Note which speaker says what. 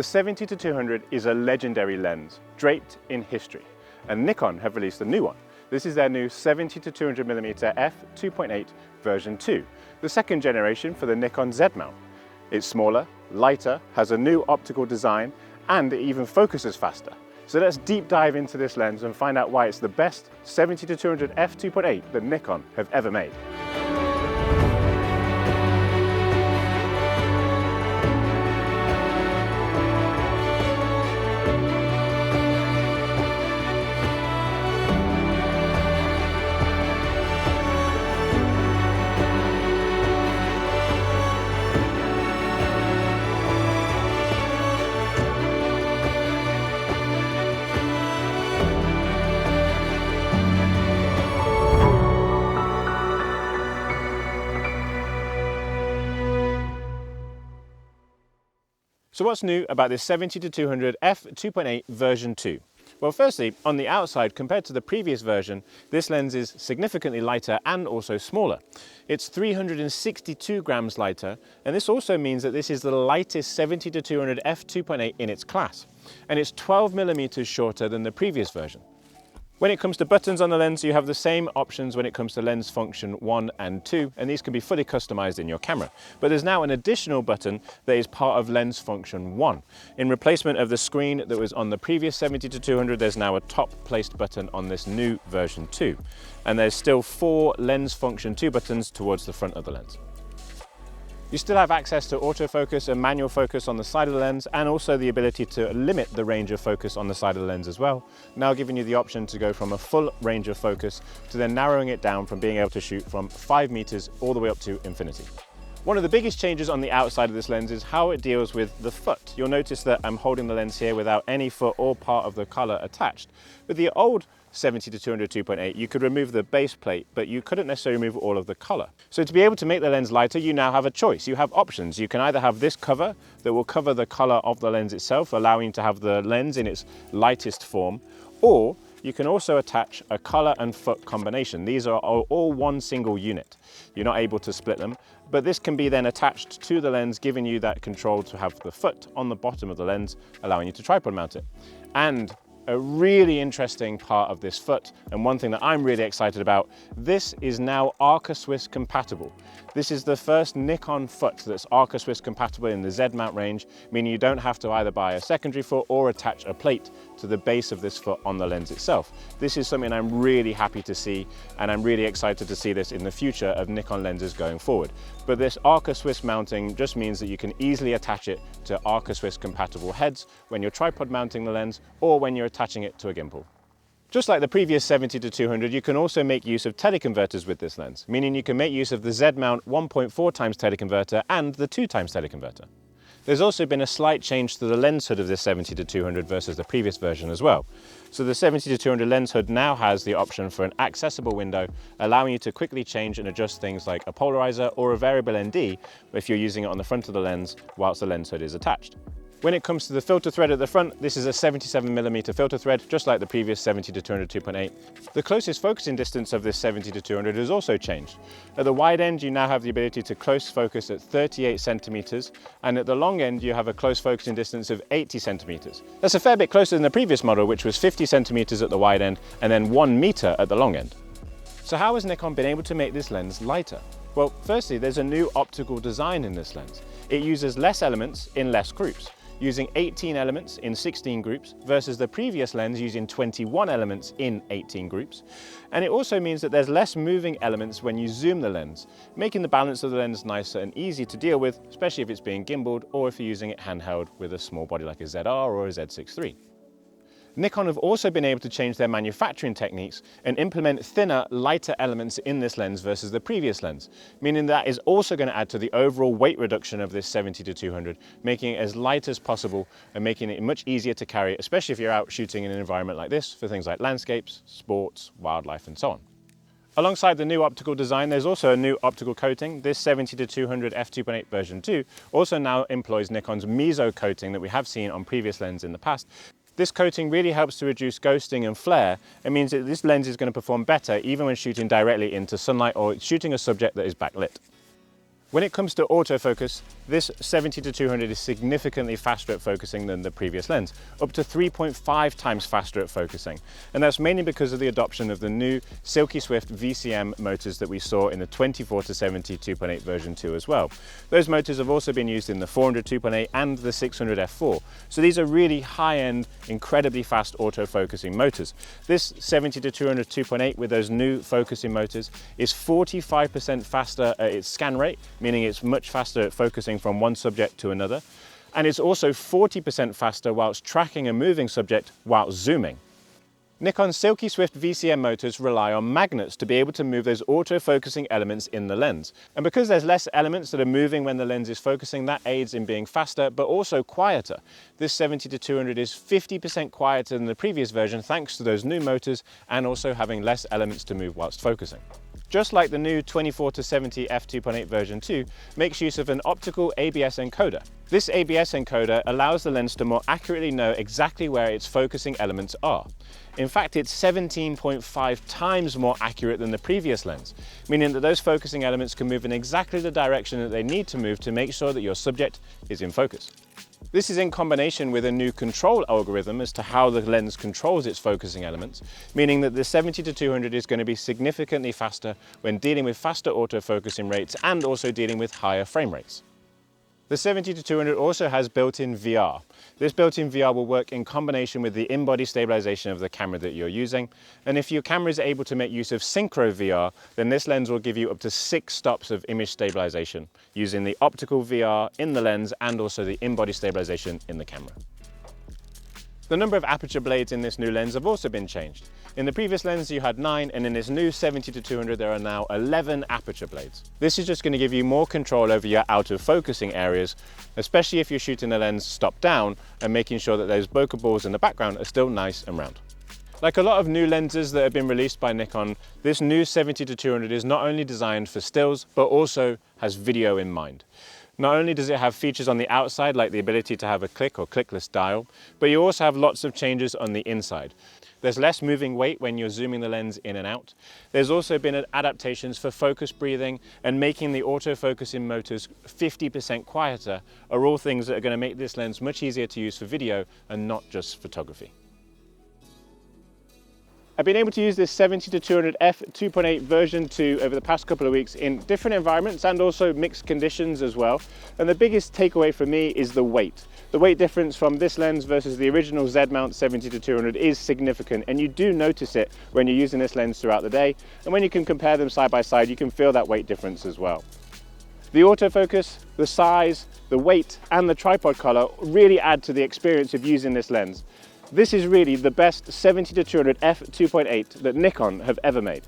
Speaker 1: The 70-200 is a legendary lens, draped in history, and Nikon have released a new one. This is their new 70-200mm f2.8 version 2, the second generation for the Nikon Z mount. It's smaller, lighter, has a new optical design, and it even focuses faster. So let's deep dive into this lens and find out why it's the best 70-200 f2.8 that Nikon have ever made. So what's new about this 70-200 f2.8 version 2? Well, firstly, on the outside, compared to the previous version, this lens is significantly lighter and also smaller. It's 362 grams lighter, and this also means that this is the lightest 70-200 f2.8 in its class, and it's 12 millimeters shorter than the previous version. When it comes to buttons on the lens, you have the same options when it comes to lens function 1 and 2, and these can be fully customized in your camera. But there's now an additional button that is part of lens function 1. In replacement of the screen that was on the previous 70-200, there's now a top placed button on this new version 2. And there's still 4 lens function 2 buttons towards the front of the lens. You still have access to autofocus and manual focus on the side of the lens, and also the ability to limit the range of focus on the side of the lens as well, now giving you the option to go from a full range of focus to then narrowing it down from being able to shoot from 5 meters all the way up to infinity. One of the biggest changes on the outside of this lens is how it deals with the foot. You'll notice that I'm holding the lens here without any foot or part of the color attached. With the old 70-200 2.8, you could remove the base plate, but you couldn't necessarily remove all of the color. So to be able to make the lens lighter, you now have a choice. You have options. You can either have this cover that will cover the color of the lens itself, allowing you to have the lens in its lightest form, or you can also attach a color and foot combination. These are all one single unit. You're not able to split them, but this can be then attached to the lens, giving you that control to have the foot on the bottom of the lens, allowing you to tripod mount it. And a really interesting part of this foot, and one thing that I'm really excited about, this is now Arca Swiss compatible. This is the first Nikon foot that's Arca Swiss compatible in the Z mount range, meaning you don't have to either buy a secondary foot or attach a plate to the base of this foot on the lens itself. This is something I'm really happy to see, and I'm really excited to see this in the future of Nikon lenses going forward. But this Arca Swiss mounting just means that you can easily attach it to Arca Swiss compatible heads when you're tripod mounting the lens or when you're attaching it to a gimbal. Just like the previous 70-200, you can also make use of teleconverters with this lens, meaning you can make use of the Z mount 1.4 times teleconverter and the 2 times teleconverter. There's also been a slight change to the lens hood of this 70-200 versus the previous version as well. So the 70-200 lens hood now has the option for an accessible window, allowing you to quickly change and adjust things like a polarizer or a variable ND if you're using it on the front of the lens whilst the lens hood is attached. When it comes to the filter thread at the front, this is a 77mm filter thread, just like the previous 70-200 2.8. The closest focusing distance of this 70-200 has also changed. At the wide end, you now have the ability to close focus at 38 centimeters, and at the long end, you have a close focusing distance of 80 centimeters. That's a fair bit closer than the previous model, which was 50 centimeters at the wide end, and then 1 meter at the long end. So how has Nikon been able to make this lens lighter? Well, firstly, there's a new optical design in this lens. It uses less elements in less groups, using 18 elements in 16 groups versus the previous lens using 21 elements in 18 groups. And it also means that there's less moving elements when you zoom the lens, making the balance of the lens nicer and easy to deal with, especially if it's being gimbaled or if you're using it handheld with a small body like a ZR or a Z6 III. Nikon have also been able to change their manufacturing techniques and implement thinner, lighter elements in this lens versus the previous lens, meaning that is also going to add to the overall weight reduction of this 70-200, making it as light as possible and making it much easier to carry, especially if you're out shooting in an environment like this for things like landscapes, sports, wildlife, and so on. Alongside the new optical design, there's also a new optical coating. This 70-200 f2.8 version 2 also now employs Nikon's meso coating that we have seen on previous lenses in the past. This coating really helps to reduce ghosting and flare. It means that this lens is going to perform better even when shooting directly into sunlight or shooting a subject that is backlit. When it comes to autofocus, this 70-200 is significantly faster at focusing than the previous lens, up to 3.5 times faster at focusing. And that's mainly because of the adoption of the new Silky Swift VCM motors that we saw in the 24-70 2.8 version 2 as well. Those motors have also been used in the 400 2.8 and the 600 f4. So these are really high-end, incredibly fast autofocusing motors. This 70-200 2.8 with those new focusing motors is 45% faster at its scan rate, meaning it's much faster at focusing from one subject to another. And it's also 40% faster whilst tracking a moving subject while zooming. Nikon's Silky Swift VCM motors rely on magnets to be able to move those autofocusing elements in the lens. And because there's less elements that are moving when the lens is focusing, that aids in being faster, but also quieter. This 70-200 is 50% quieter than the previous version thanks to those new motors and also having less elements to move whilst focusing. Just like the new 24-70 f2.8 version 2 makes use of an optical ABS encoder. This ABS encoder allows the lens to more accurately know exactly where its focusing elements are. In fact, it's 17.5 times more accurate than the previous lens, meaning that those focusing elements can move in exactly the direction that they need to move to make sure that your subject is in focus. This is in combination with a new control algorithm as to how the lens controls its focusing elements, meaning that the 70-200 is going to be significantly faster when dealing with faster autofocusing rates and also dealing with higher frame rates. The 70-200 also has built-in VR. This built-in VR will work in combination with the in-body stabilization of the camera that you're using. And if your camera is able to make use of synchro VR, then this lens will give you up to 6 stops of image stabilization using the optical VR in the lens and also the in-body stabilization in the camera. The number of aperture blades in this new lens have also been changed. In the previous lens you had 9, and in this new 70-200 there are now 11 aperture blades. This is just going to give you more control over your out of focusing areas, especially if you're shooting the lens stop down and making sure that those bokeh balls in the background are still nice and round. Like a lot of new lenses that have been released by Nikon, this new 70-200 is not only designed for stills, but also has video in mind. Not only does it have features on the outside, like the ability to have a click or clickless dial, but you also have lots of changes on the inside. There's less moving weight when you're zooming the lens in and out. There's also been adaptations for focus breathing and making the autofocusing motors 50% quieter, are all things that are going to make this lens much easier to use for video and not just photography. I've been able to use this 70-200 f2.8 version 2 over the past couple of weeks in different environments and also mixed conditions as well. And the biggest takeaway for me is the weight. The weight difference from this lens versus the original Z-mount 70-200 is significant, and you do notice it when you're using this lens throughout the day. And when you can compare them side by side, you can feel that weight difference as well. The autofocus, the size, the weight, and the tripod color really add to the experience of using this lens. This is really the best 70-200 f2.8 that Nikon have ever made.